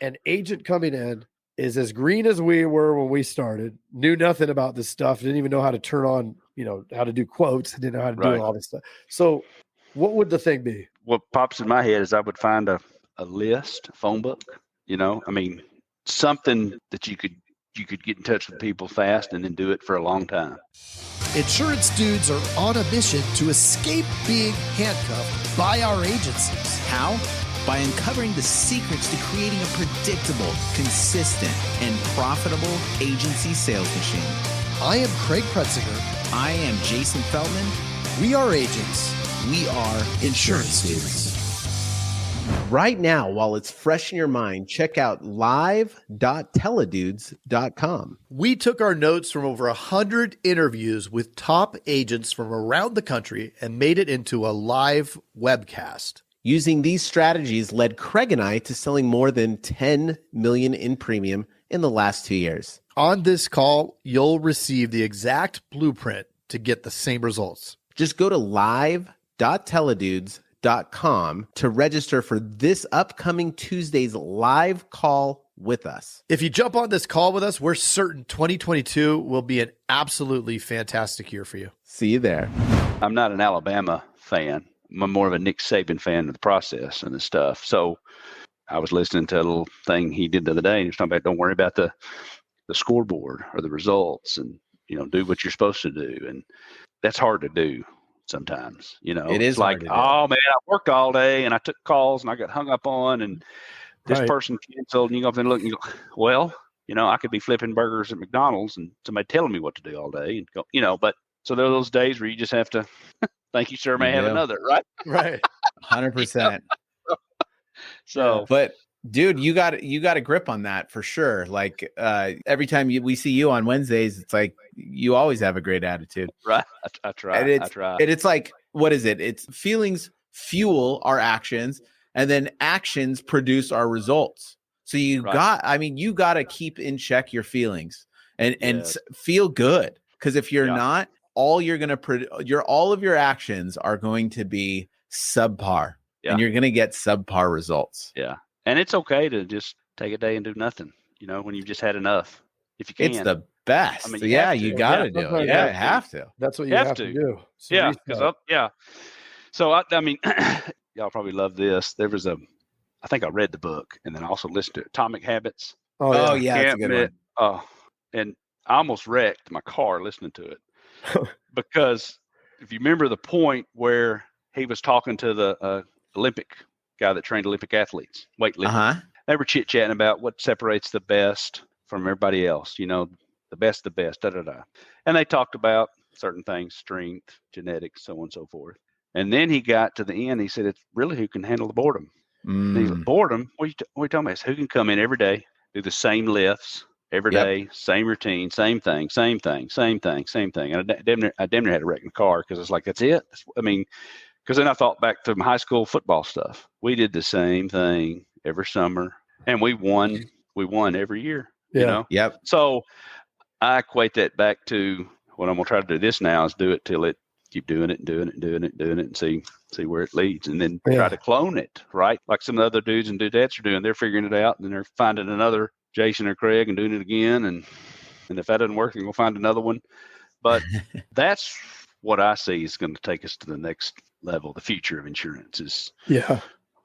an agent coming in is as green as we were when we started, knew nothing about this stuff, didn't even know how to turn on, how to do quotes, didn't know how to do all this stuff. So what would the thing be? What pops in my head is I would find a list, a phone book, something that you could get in touch with people fast and then do it for a long time. Insurance dudes are on a mission to escape being handcuffed by our agencies. How? By uncovering the secrets to creating a predictable, consistent, and profitable agency sales machine. I am Craig Pretzinger. I am Jason Feldman. We are agents. We are insurance dudes. Right now, while it's fresh in your mind, check out live.teledudes.com. We took our notes from over 100 interviews with top agents from around the country and made it into a live webcast. Using these strategies led Craig and I to selling more than $10 million in premium in the last 2 years. On this call, you'll receive the exact blueprint to get the same results. Just go to live.teledudes.com to register for this upcoming Tuesday's live call with us. If you jump on this call with us, we're certain 2022 will be an absolutely fantastic year for you. See you there. I'm not an Alabama fan. I'm more of a Nick Saban fan of the process and the stuff. So I was listening to a little thing he did the other day, and he was talking about don't worry about the scoreboard or the results, and do what you're supposed to do. And that's hard to do sometimes. It is like, oh man, I worked all day and I took calls and I got hung up on, and this person canceled, and you go up and look and you go, well, I could be flipping burgers at McDonald's and somebody telling me what to do all day and go, but so there are those days where you just have to thank you, sir, may I have another, right? Right. 100%. So, but dude, you got a grip on that for sure. Like every time we see you on Wednesdays, it's like you always have a great attitude. Right. I try. And it's like, what is it? It's feelings fuel our actions, and then actions produce our results. So you got to keep in check your feelings and feel good. Because if you're not, all you're going to all of your actions are going to be subpar, and you're going to get subpar results. Yeah. And it's okay to just take a day and do nothing, when you've just had enough. If you can. It's the best. I mean, you got to do it. Yeah, you have to. That's what you have to do. So So, y'all probably love this. There was I think I read the book and then I also listened to Atomic Habits. Oh yeah, that's a good one. Oh, and I almost wrecked my car listening to it because if you remember the point where he was talking to the Olympic guy that trained Olympic athletes, weightlifting. They were chit-chatting about what separates the best from everybody else, the best, And they talked about certain things, strength, genetics, so on and so forth. And then he got to the end, he said, it's really who can handle the boredom. And he's like, boredom? What are you talking about? It's who can come in every day, do the same lifts every day, same routine, same thing. And I damn near had to wreck my car because it's like, that's it? Because then I thought back to my high school football stuff. We did the same thing every summer, and we won every year. Yep. So I equate that back to what I'm gonna try to do this now is do it till it keep doing it and see where it leads, and then try to clone it, right? Like some of the other dudes and dudettes are doing. They're figuring it out, and then they're finding another Jason or Craig and doing it again, and if that doesn't work, then we'll find another one. But that's what I see is going to take us to the next level. The future of insurance is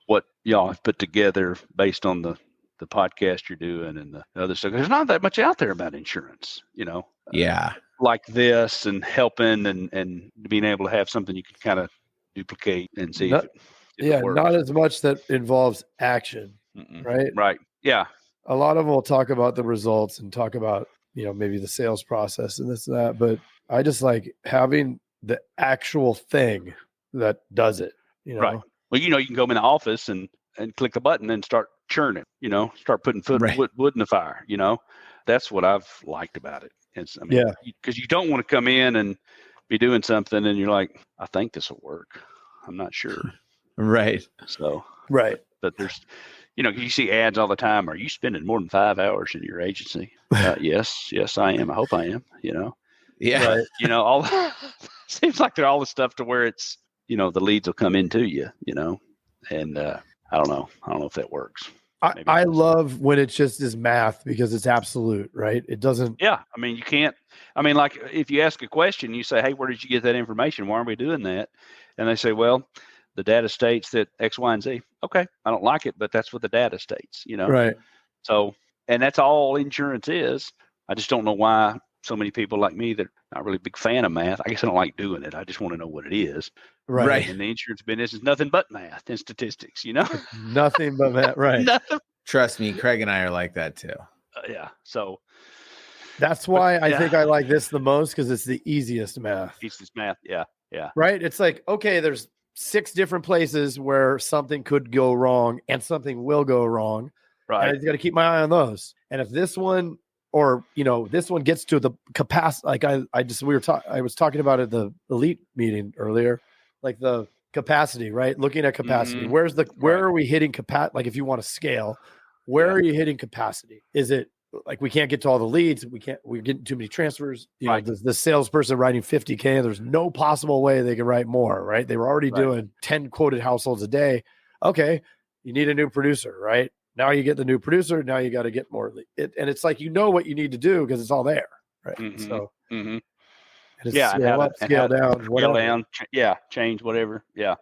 what y'all have put together based on the podcast you're doing and the other stuff. There's not that much out there about insurance, like this and helping and being able to have something you can kind of duplicate and see if it works. Not as much that involves action, right? Right. Yeah. A lot of them will talk about the results and talk about, maybe the sales process and this and that, but I just like having the actual thing that does it, Right. Well, you can go in the office and click the button and start churning, start putting wood in the fire, That's what I've liked about it. Because you don't want to come in and be doing something and you're like, I think this will work. I'm not sure. Right. So, right. But there's, you see ads all the time. Are you spending more than 5 hours in your agency? Yes, I am. I hope I am, Yeah. But, all seems like they're all the stuff to where it's, the leads will come into you, and I don't know if that works. I love when it's just is math because it's absolute, right? It doesn't. Yeah. I mean, you can't, I mean, like if you ask a question, you say, hey, where did you get that information? Why are we doing that? And they say, well, the data states that X, Y, and Z. Okay. I don't like it, but that's what the data states, you know? Right. So, and that's all insurance is. I just don't know why so many people like me that are not really a big fan of math. I guess I don't like doing it. I just want to know what it is. Right. And the insurance business is nothing but math and statistics, you know? Nothing but math. Right. Nothing. Trust me, Craig and I are like that too. Yeah. So that's why I think I like this the most, because it's the easiest math. Easiest math. Yeah. Yeah. Right. It's like, okay, there's 6 different places where something could go wrong and something will go wrong. Right. And I just got to keep my eye on those. And if this one, or, you know, this one gets to the capacity, like I was talking about at the elite meeting earlier, like the capacity, right? Looking at capacity. Mm-hmm. Where are we hitting capacity? Like if you want to scale, where are you hitting capacity? Is it like we can't get to all the leads? We're getting too many transfers. You know, the salesperson writing 50K, there's no possible way they can write more, right? They were already doing 10 quoted households a day. Okay. You need a new producer, right? Now you get the new producer. Now you got to get more. And it's like, you know what you need to do because it's all there. Right. Mm-hmm. So, mm-hmm. Scale up, scale down, change, whatever. Yeah.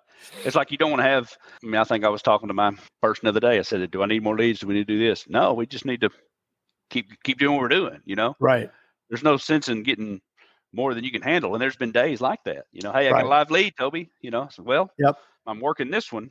It's like you don't want to have, I mean, I think I was talking to my person the other day. I said, do I need more leads? Do we need to do this? No, we just need to keep doing what we're doing, you know? Right. There's no sense in getting more than you can handle. And there's been days like that, you know, hey, I got a live lead, Toby, you know, so, well, I'm working this one.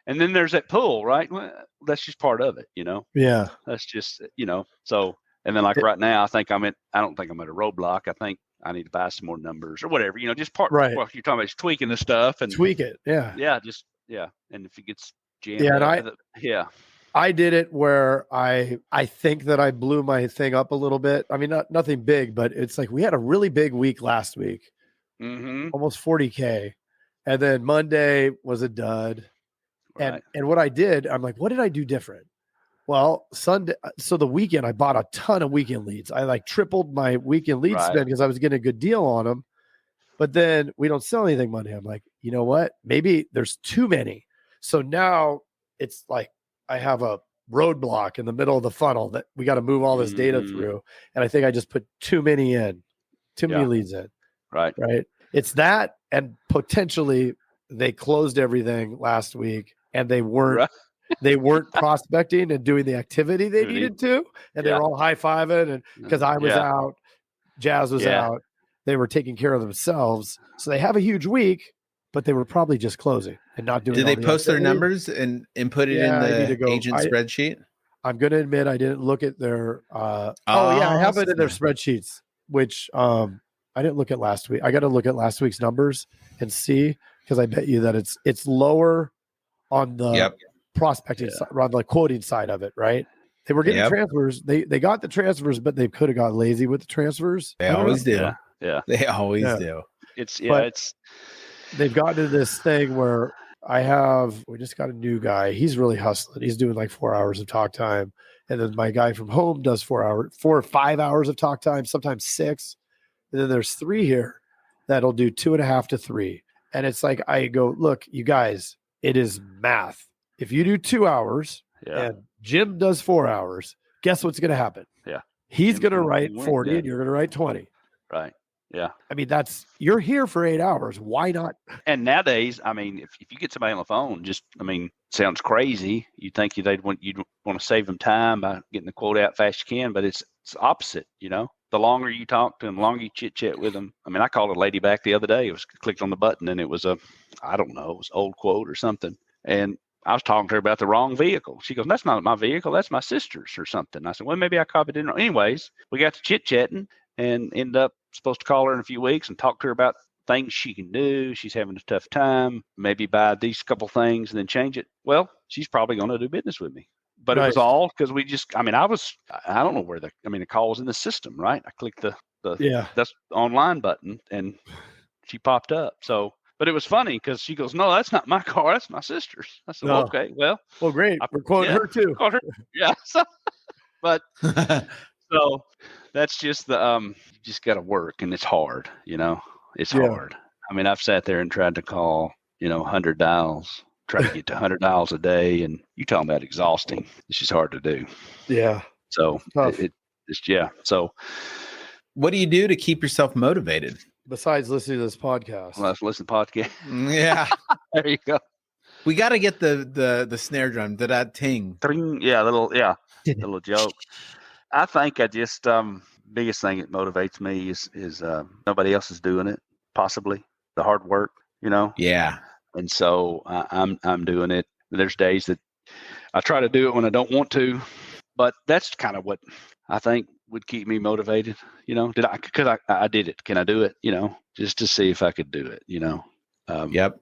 And then there's that pull, right? Well, that's just part of it, you know? Yeah. That's just, you know, so, and then like right now, I don't think I'm at a roadblock. I think I need to buy some more numbers or whatever, you know, just part, well, you're talking about just tweaking the stuff and tweak it. Yeah. Yeah. Just, yeah. And if it gets jammed I did it where I think that I blew my thing up a little bit. I mean, nothing big, but it's like, we had a really big week last week, almost 40K. And then Monday was a dud. Right. And what I did, I'm like, what did I do different? Well, Sunday, so the weekend, I bought a ton of weekend leads. I like tripled my weekend lead spend because I was getting a good deal on them. But then we don't sell anything Monday. I'm like, you know what? Maybe there's too many. So now it's like I have a roadblock in the middle of the funnel that we got to move all this data through. And I think I just put too many leads in. Right. It's that, and potentially they closed everything last week and they weren't prospecting and doing the activity they needed to. And they were all high-fiving, and because I was out, Jazz was out, they were taking care of themselves. So they have a huge week, but they were probably just closing and not doing. Did they post their numbers and input it in the agent spreadsheet? I'm going to admit I didn't look at their I have it in their spreadsheets, which I didn't look at last week. I got to look at last week's numbers and see, because I bet you that it's lower on the prospecting side, on the quoting side of it, right? They were getting transfers. They got the transfers, but they could have got lazy with the transfers. They always do. Yeah. They always do. They've gotten to this thing where we just got a new guy. He's really hustling. He's doing like 4 hours of talk time. And then my guy from home does 4 or 5 hours of talk time, sometimes 6. And then there's 3 here that'll do 2.5 to 3. And it's like, I go, look, you guys, it is math. If you do 2 hours and Jim does 4 hours, guess what's going to happen? Yeah. He's going to write 40 and you're going to write 20. Right. Yeah. I mean, you're here for 8 hours. Why not? And nowadays, I mean, if you get somebody on the phone, sounds crazy. You'd think you'd want to save them time by getting the quote out fast you can, but it's opposite, you know? The longer you talk to them, the longer you chit chat with them. I mean, I called a lady back the other day. It was clicked on the button and it was it was old quote or something. And I was talking to her about the wrong vehicle. She goes, that's not my vehicle. That's my sister's or something. I said, well, maybe I copied it. Anyways, we got to chit chatting and ended up supposed to call her in a few weeks and talk to her about things she can do. She's having a tough time. Maybe buy these couple things and then change it. Well, she's probably going to do business with me. But It was all because I don't know where the call was in the system, right? I clicked the that's online button and she popped up. So, but it was funny because she goes, no, that's not my car. That's my sister's. I said, well, okay, well, great. We're quoting her too. Yeah. So, but so that's just you just got to work, and it's hard, you know, it's hard. I mean, I've sat there and tried to call, 100 dials, try to get to 100 miles a day, and you talking about exhausting. It's just hard to do. Yeah. So it's yeah. So what do you do to keep yourself motivated? Besides listening to this podcast. let's listen to podcast. Yeah. There you go. We got to get the snare drum, that ting. Yeah, little joke. I think I just biggest thing that motivates me is nobody else is doing it. Possibly the hard work, Yeah. And so I'm doing it. There's days that I try to do it when I don't want to, but that's kind of what I think would keep me motivated. Because I did it. Can I do it? Just to see if I could do it. Yep.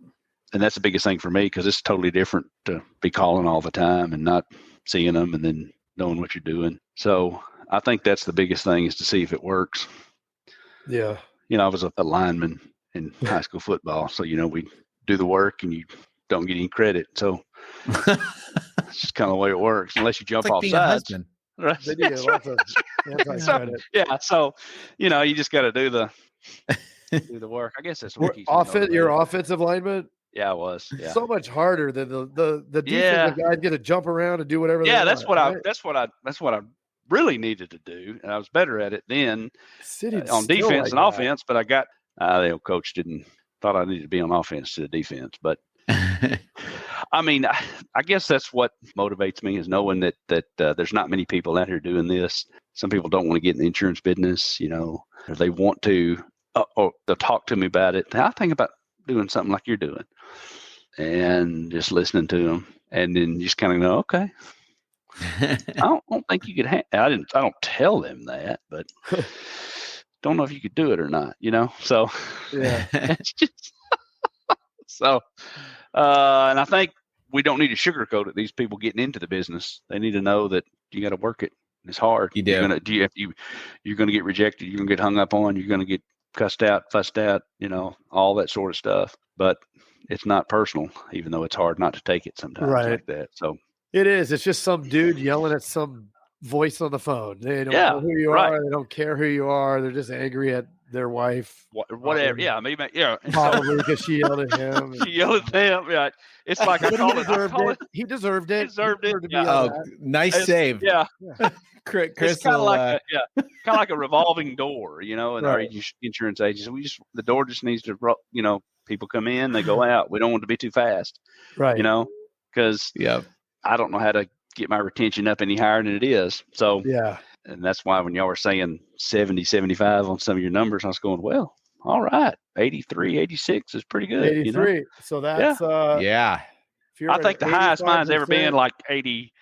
And that's the biggest thing for me, because it's totally different to be calling all the time and not seeing them and then knowing what you're doing. So I think that's the biggest thing, is to see if it works. Yeah. I was a lineman in high school football. So, we do the work and you don't get any credit. So it's just kind of the way it works, unless you jump off sides. Right. They do get lots of anti-credit. Yeah. So, you just got to do the work. I guess that's what keeps me motivated. Your offensive lineman. Yeah, I was. Yeah. So much harder than the defensive guys get to jump around and do whatever. Yeah, they that's want, that's what I really needed to do, and I was better at it then on defense and offense. But I got the coach thought I needed to be on offense to the defense. But I mean, I guess that's what motivates me, is knowing that there's not many people out here doing this. Some people don't want to get in the insurance business, or they want to, or they'll talk to me about it. I think about doing something like you're doing, and just listening to them, and then just kind of know, okay, I don't think you could. I don't tell them that, but don't know if you could do it or not. So Yeah. it's just so. And I think we don't need to sugarcoat it. These people getting into the business, they need to know that you got to work it. It's hard. You do. You're gonna get rejected. You're gonna get hung up on. You're gonna get cussed out, fussed out. All that sort of stuff. But it's not personal, even though it's hard not to take it sometimes like that. So it is. It's just some dude yelling at some voice on the phone. They don't know who you are. They don't care who you are. They're just angry at their wife. Whatever. Yeah. Maybe. Yeah. Probably because she yelled at him. She yelled at him. Yeah. It's like He deserved it. He deserved it. Oh, nice save. Yeah. Chris, it's kind of like a revolving door, in our insurance agency. The door just needs to, people come in, they go out. We don't want to be too fast, right? Because I don't know how to get my retention up any higher than it is. So and that's why when y'all were saying 70, 75 on some of your numbers, I was going, well, all right, 83, 86 is pretty good. 83. So that's yeah. I think the highest mine's ever been like 80,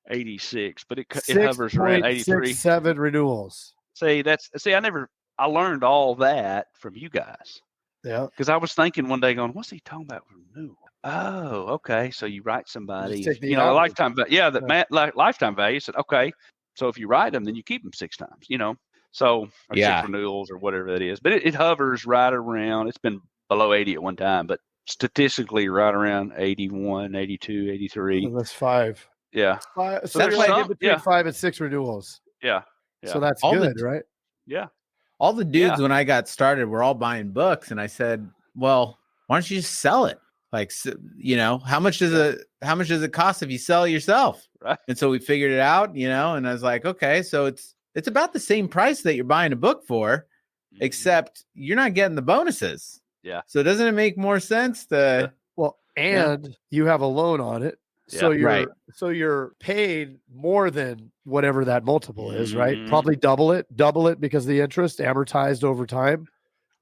86, but it hovers around 83. 7 renewals. I learned all that from you guys. Yeah. Because I was thinking one day, going, what's he talking about renewal? Oh, okay. So you write somebody, a lifetime value. Lifetime value. Said, okay. So if you write them, then you keep them 6 times, So, or 6 renewals or whatever that is. But it hovers right around, it's been below 80 at one time, but statistically right around 81, 82, 83. Well, that's 5. Yeah. So that's why I did between 5 and 6 renewals. Yeah. So that's good, right? Yeah. All the dudes when I got started were all buying books, and I said, well, why don't you just sell it? Like, how much does it cost if you sell it yourself? Right. And so we figured it out, and I was like, okay, so it's about the same price that you're buying a book for, except you're not getting the bonuses. Yeah. So doesn't it make more sense to you have a loan on it. So you're paid more than whatever that multiple is, right? Probably double it because of the interest amortized over time.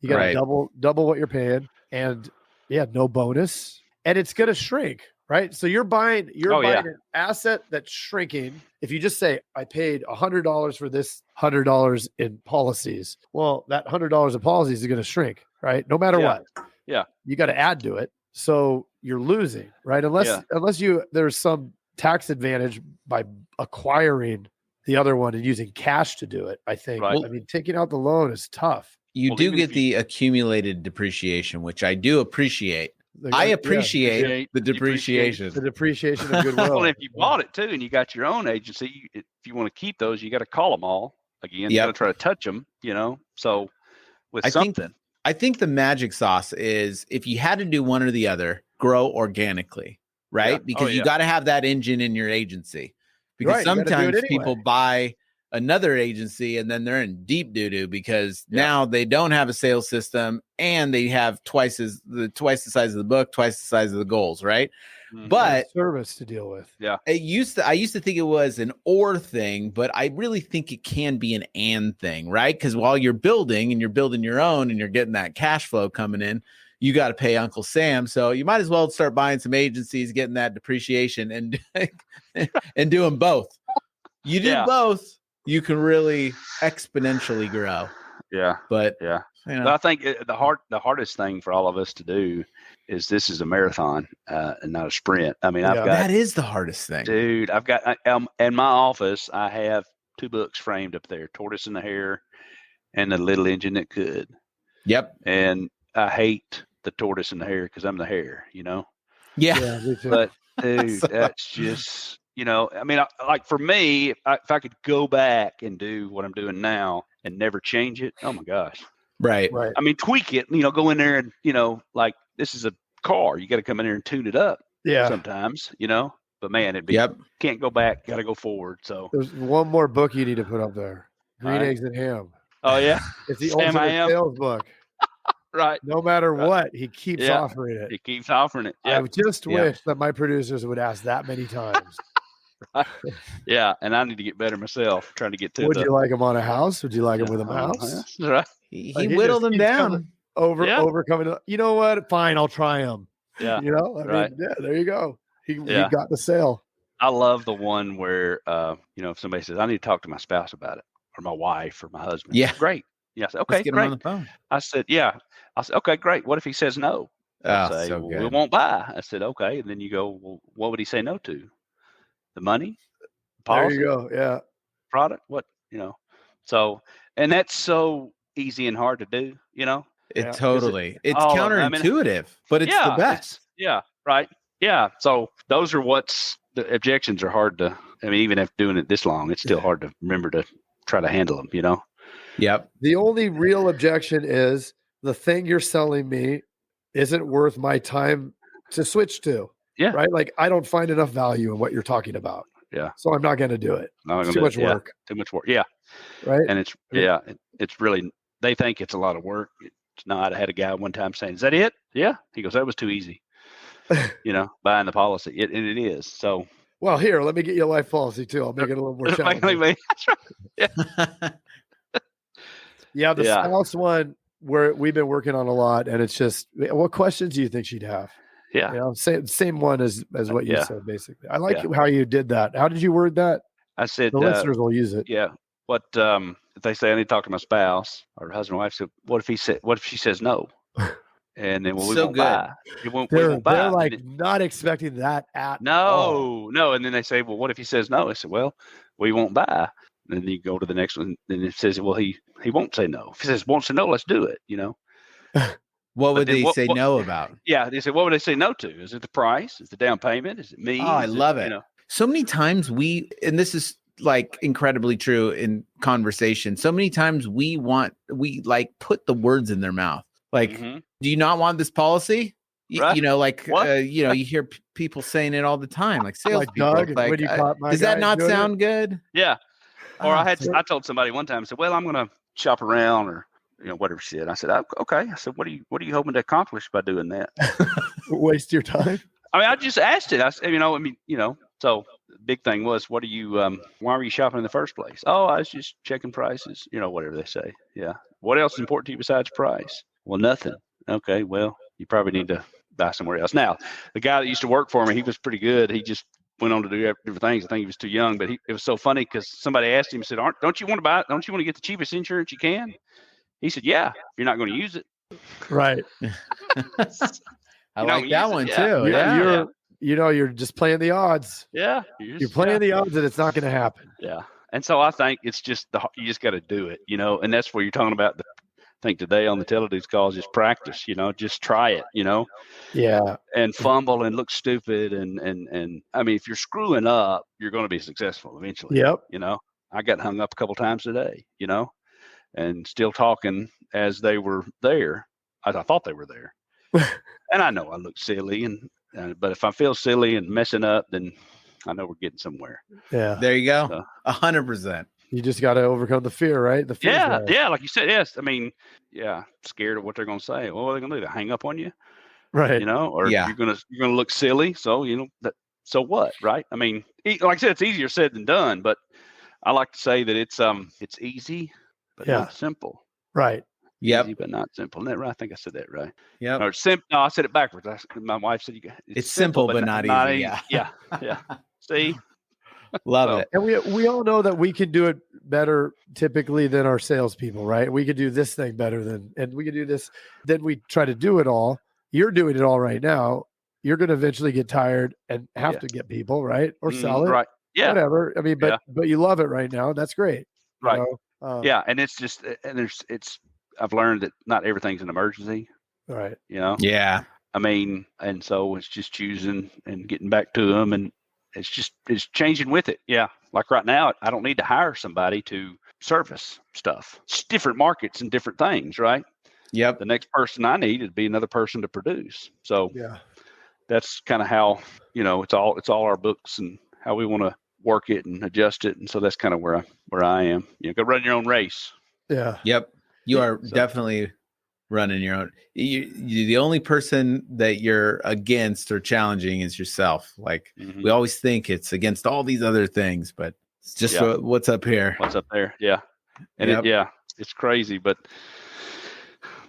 You got to double what you're paying, and no bonus, and it's going to shrink, right? So you're buying an asset that's shrinking. If you just say, I paid $100 for this $100 in policies, well, that $100 in policies is going to shrink, right? No matter what. Yeah. You got to add to it. So you're losing, right? Unless there's some tax advantage by acquiring the other one and using cash to do it, I think. Right. I mean, taking out the loan is tough. You do get the accumulated depreciation, which I do appreciate. I appreciate the depreciation. The depreciation of goodwill. Well, if you bought it too and you got your own agency, if you want to keep those, you got to call them all again. You got to try to touch them, So I think the magic sauce is, if you had to do one or the other, grow organically. right? Yeah. Because you got to have that engine in your agency. Because Right, you gotta do it sometimes anyway. people buy another agency and then they're in deep doo-doo because now they don't have a sales system and they have twice the size of the book, twice the size of the goals, right? Mhm. But service to deal with. Yeah. I used to think it was an or thing, but I really think it can be an and thing, right? Because while you're building and you're building your own and you're getting that cash flow coming in, you got to pay Uncle Sam. So you might as well start buying some agencies, getting that depreciation and doing both. You do both, you can really exponentially grow. Yeah. But yeah. You know. But I think the hardest thing for all of us to do is this is a marathon and not a sprint. I mean, that is the hardest thing, dude. I've got in my office, I have 2 books framed up there: Tortoise and the Hare and The Little Engine That Could. Yep. And I hate the Tortoise and the Hare because I'm the hare, you know. Yeah, me too. But dude, that's just, you know, I mean, like for me, if I could go back and do what I'm doing now and never change it, oh my gosh. Right. I mean, tweak it, you know, go in there and, you know, like this is a car. You got to come in there and tune it up sometimes, you know. But man, it'd be can't go back, got to go forward. So there's one more book you need to put up there. Green Eggs and Ham. Oh yeah. It's the ultimate sales book. Right. No matter what, he keeps offering it. He keeps offering it. I just wish that my producers would ask that many times. Yeah, and I need to get better myself. Trying to get to. Would you like him on a house? Would you like him with a mouse? Right. He whittled them down. Overcoming. You know what? Fine, I'll try him. Yeah. You know. I mean, there you go. He got the sale. I love the one where you know, if somebody says, "I need to talk to my spouse about it," or my wife or my husband. Yeah. Great. Yeah. I said, okay, Let's get great. him on the phone. I said, yeah. I said, okay, great. What if he says no? I say, so well, good. we won't buy. I said, okay. And then you go, well, what would he say no to? The money? Policy? There you go. Yeah. Product? What, you know? So, and that's so easy and hard to do, you know? It's counterintuitive, but it's the best. Right. Yeah. So those are the objections are hard to, I mean, even after doing it this long, it's still hard to remember to try to handle them, you know? Yep. The only real objection is the thing you're selling me isn't worth my time to switch to. Yeah. Right. Like I don't find enough value in what you're talking about. Yeah. So I'm not going to do it. It's too much work. Too much work. Yeah. Right. And it's really, they think it's a lot of work. It's not. I had a guy one time saying, "Is that it?" Yeah. He goes, "That was too easy." You know, buying the policy. And it is. So. Well, here, let me get you a life policy too. I'll make it a little more challenging. That's right. Yeah. The spouse one where we've been working on a lot, and it's just, what questions do you think she'd have? Yeah. You know, same one as what you said, basically. I like how you did that. How did you word that? I said, the listeners will use it. Yeah. What if they say I need to talk to my spouse or husband or wife? So what if she says no? And then we won't buy. We won't buy. They're like not expecting that at all. No. And then they say, well, what if he says no? I said, well, we won't buy. And then you go to the next one. Then it says, well, he won't say no. If he says won't say no, let's do it. You know. What would they say no about? Yeah, they say, what would they say no to? Is it the price? Is it the down payment? Is it me? Oh, I love it. You know? So many times and this is like incredibly true in conversation. So many times we like put the words in their mouth. Like, do you not want this policy? Right. You know, like, you know, you hear people saying it all the time, like salespeople. Like, does that not sound good? Yeah. Or I told somebody one time, I said, well, I'm going to shop around or, you know, whatever she said. I said, okay. I said, what are you hoping to accomplish by doing that? Waste your time. I mean, I just asked it. I said, so the big thing was, why were you shopping in the first place? Oh, I was just checking prices, you know, whatever they say. Yeah. What else is important to you besides price? Well, nothing. Okay. Well, you probably need to buy somewhere else. Now, the guy that used to work for me, he was pretty good. He just went on to do different things. I think he was too young, but it was so funny because somebody asked him, said, don't you want to get the cheapest insurance you can? He said, yeah, if you're not going to use it. Right. I like that one too. You're just playing the odds. Yeah. You're playing the odds that it's not going to happen. Yeah. And so I think it's just you just got to do it, you know, and that's where you're talking about I think today on the Teledudes calls, just practice, you know, just try it, you know. Yeah. And fumble and look stupid. And I mean, if you're screwing up, you're going to be successful eventually. Yep. You know, I got hung up a couple times today, you know, and still talking as they were there. I thought they were there. And I know I looked silly and But if I feel silly and messing up, then I know we're getting somewhere. Yeah. There you go. So, 100%. You just got to overcome the fear, right? The fear. yeah, like you said, yes. I mean, scared of what they're going to say. Well, what are they going to do? They hang up on you, Right. Or Yeah. you're going to look silly. So so what, right? I mean, like I said, it's easier said than done. But I like to say that it's easy, but not simple. Right. Yep. Easy, but not simple. Isn't that right? I think I said that right. Yep. Or no, I said it backwards. My wife said it's simple, but not easy. Yeah. See? Love it. And we all know that we can do it better typically than our salespeople, right? We could do this thing better and we could do this. Then we try to do it all. You're doing it all right now. You're going to eventually get tired and have to get people, right? Or sell it. Right. Yeah. Whatever. I mean, but you love it right now. That's great. Right. And it's just, I've learned that not everything's an emergency. Right. Yeah. I mean, and so it's just choosing and getting back to them, and it's changing with it. Yeah. Like right now, I don't need to hire somebody to service stuff. It's different markets and different things, right? Yep. The next person I need is be another person to produce. So that's kind of how, it's all our books and how we want to work it and adjust it. And so that's kind of where I am. Go run your own race. Yeah. Yep. You are definitely running your own. You the only person that you're against or challenging is yourself. Like we always think it's against all these other things, but it's just what's up here. What's up there? Yeah. And it's crazy, but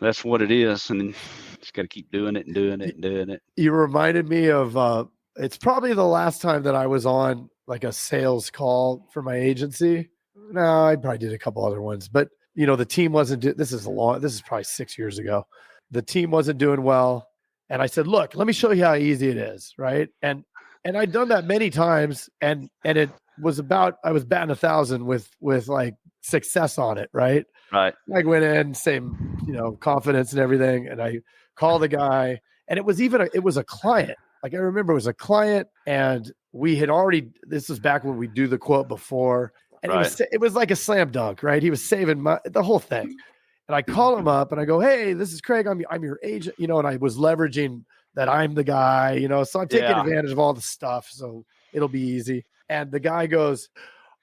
that's what it is. And just got to keep doing it and doing it and doing it. You reminded me of, it's probably the last time that I was on like a sales call for my agency. No, I probably did a couple other ones, but the team wasn't this is probably 6 years ago. The team wasn't doing well. And I said, look, let me show you how easy it is. Right. And I'd done that many times and it was I was batting 1,000 with like success on it. Right. Right. I went in, same, confidence and everything. And I called the guy and it was a client. Like I remember it was a client and we had this was back when we do the quote before. And it was like a slam dunk, right? He was saving the whole thing. And I call him up and I go, hey, this is Craig. I'm your agent, and I was leveraging that I'm the guy, so I'm taking advantage of all the stuff. So it'll be easy. And the guy goes,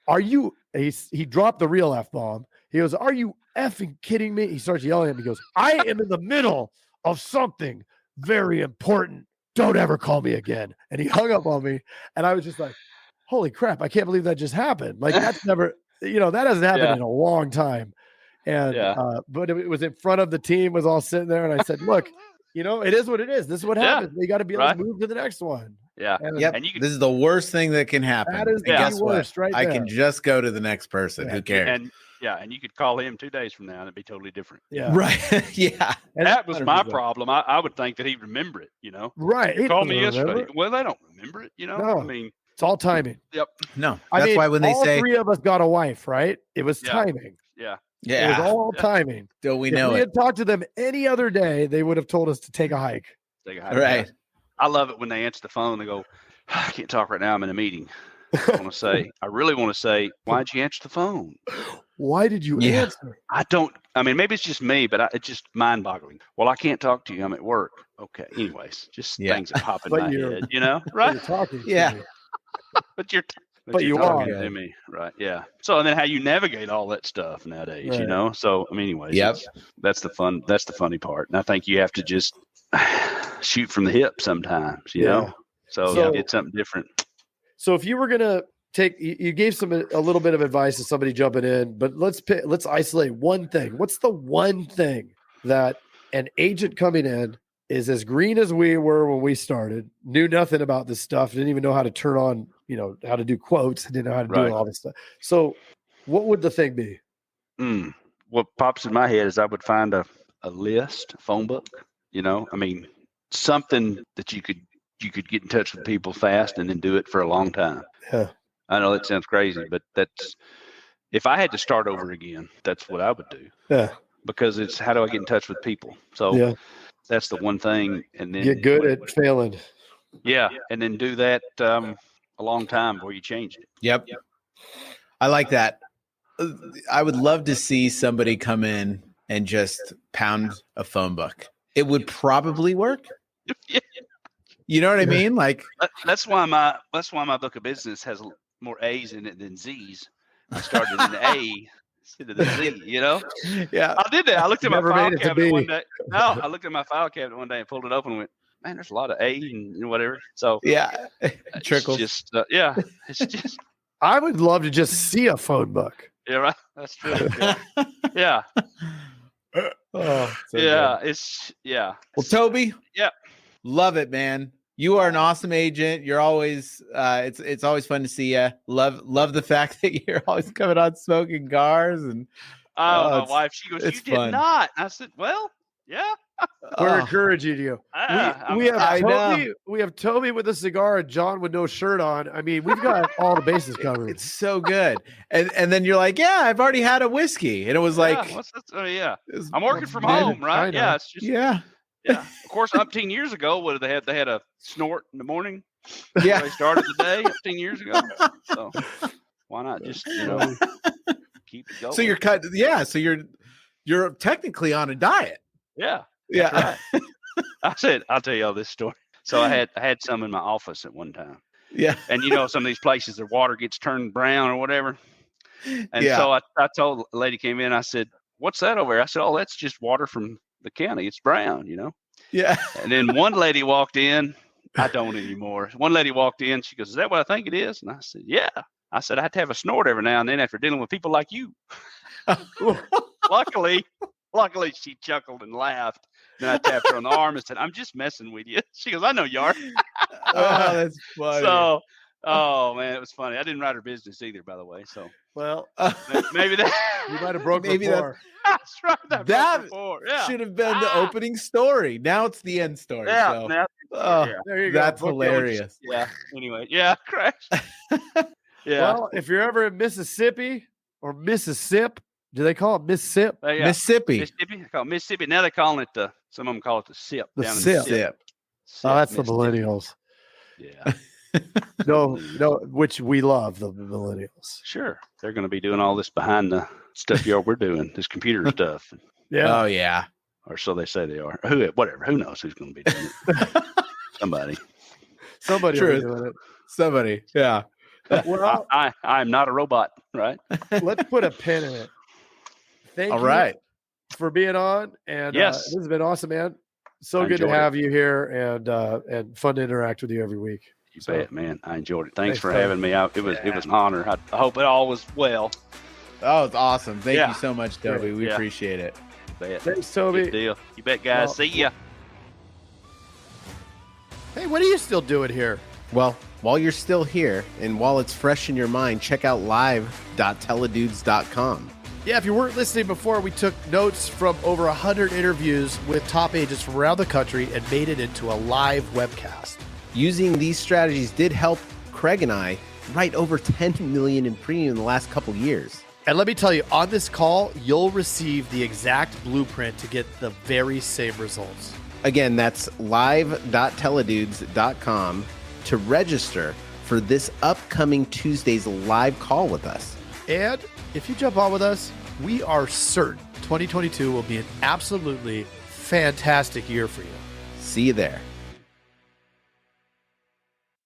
he dropped the real F-bomb. He goes, are you effing kidding me? He starts yelling at me. He goes, I am in the middle of something very important. Don't ever call me again. And he hung up on me. And I was just like, holy crap, I can't believe that just happened. Like that's never, that hasn't happened in a long time. And, but it was in front of the team, was all sitting there. And I said, look, it is what it is. This is what happens. You got to be able to move to the next one. Yeah. And this is the worst thing that can happen. That is the worst, right? I can just go to the next person. Who cares? And you could call him 2 days from now and it'd be totally different. Yeah. Right. Yeah. And that was my problem. I would think that he'd remember it, Right. He called me yesterday. Well, they don't remember it, No. I mean, it's all timing. Yep. No. That's why when they all say 3 of us got a wife, right? It was timing. Yeah. Yeah. It was all timing. Till we if know we had talked to them any other day, they would have told us to take a hike. Right. I love it when they answer the phone and go, I can't talk right now. I'm in a meeting. I really want to say, why'd you answer the phone? Why did you answer? Maybe it's just me, but it's just mind boggling. Well, I can't talk to you. I'm at work. Okay. Anyways, just things that pop in my head, right? You're talking. Yeah. But you're you talking are to me, right? Yeah. So and then how you navigate all that stuff nowadays, right. So anyways, that's the fun. That's the funny part. And I think you have to just shoot from the hip sometimes, you know. So get something different. So if you were gonna you gave a little bit of advice to somebody jumping in, but let's isolate one thing. What's the one thing that an agent coming in is as green as we were when we started, knew nothing about this stuff, didn't even know how to turn on, how to do quotes, didn't know how to do all this stuff. So what would the thing be? What pops in my head is I would find a list, a phone book, something that you could get in touch with people fast and then do it for a long time. Yeah. I know that sounds crazy, but that's, if I had to start over again, that's what I would do. Yeah. Because it's how do I get in touch with people? So that's the one thing. And then get good at failing. Yeah. And then do that a long time before you change it. Yep. I like that. I would love to see somebody come in and just pound a phone book. It would probably work. You know what I mean? Like that's why my book of business has more A's in it than Z's. I started in A instead of the Z. You know? Yeah. I did that. I looked at my Never file made it to cabinet B. one day. No, I looked at my file cabinet one day and pulled it open and went, man, there's a lot of A and whatever. So Yeah. trickles. It's just it's just. I would love to just see a phone book. Yeah, right. That's true. Yeah. Oh, so Yeah. good. Well, Toby. Yeah. Love it, man. You are an awesome agent. You're always it's always fun to see you. Love the fact that you're always coming on smoking cars and my wife, she goes, "You did fun. not." I said, "Well, yeah." We're encouraging you. We have Toby with a cigar and John with no shirt on. I mean, we've got all the bases covered. It's so good. And then you're like, yeah, I've already had a whiskey. And it was like, yeah. I'm working from home, right? Yeah. It's just, yeah. Of course, 15 years ago, what they had a snort in the morning. Yeah. They started the day 15 years ago. So why not just, keep it going? So you're cut. Yeah. So you're technically on a diet. Yeah. Yeah. Right. I said, I'll tell you all this story. So I had some in my office at one time. Yeah. And some of these places, their water gets turned brown or whatever. And so I told the lady came in, I said, "What's that over there?" I said, "Oh, that's just water from the county. It's brown, Yeah. And then one lady walked in. I don't anymore. One lady walked in. She goes, "Is that what I think it is?" And I said, "Yeah." I said, "I have to have a snort every now and then after dealing with people like you." Luckily, she chuckled and laughed. Then I tapped her on the arm and said, "I'm just messing with you." She goes, "I know you are." Oh, that's funny. So, oh man, it was funny. I didn't write her business either, by the way. So, Well, maybe that you might have broke Maybe before. that's right. That before. Yeah. should have been the opening story. Now it's the end story. Yeah. So. Yeah. There you go. That's Book hilarious. Yeah. Anyway. Yeah. Crash. Yeah. Well, if you're ever in Mississippi or Mississippi, do they call it Mississippi? Mississippi. Mississippi. They call it Mississippi. Now they're calling it some of them call it the SIP. The down in SIP. SIP. Oh, that's the Mississippi. millennials. Yeah. No, which we love, the millennials. Sure. They're going to be doing all this behind the stuff we're doing, this computer stuff. Yeah. Oh yeah. Or so they say they are. Whatever. Who knows who's going to be doing it? Somebody. Somebody will be Truth. doing it. Somebody. Yeah. Well, I'm not a robot, right? let's put a pin in it. Thank All you right. for being on. And Yes. this has been awesome, man. So I good to enjoyed it. have you here and fun to interact with you every week. You bet, man. I enjoyed it. Thanks for Toby. having me out. It was an honor. I hope it all was well. Oh, it's awesome. Thank Yeah. you so much, Toby. We Yeah. appreciate it. You bet. Thanks, Toby. Good deal. You bet, guys. Well- See ya. Hey, what are you still doing here? Well, while you're still here and while it's fresh in your mind, check out live.teledudes.com. Yeah, if you weren't listening before, we took notes from over 100 interviews with top agents from around the country and made it into a live webcast. Using these strategies did help Craig and I write over 10 million in premium in the last couple years. And let me tell you, on this call, you'll receive the exact blueprint to get the very same results. Again, that's live.teledudes.com to register for this upcoming Tuesday's live call with us. And if you jump on with us, we are certain 2022 will be an absolutely fantastic year for you. See you there.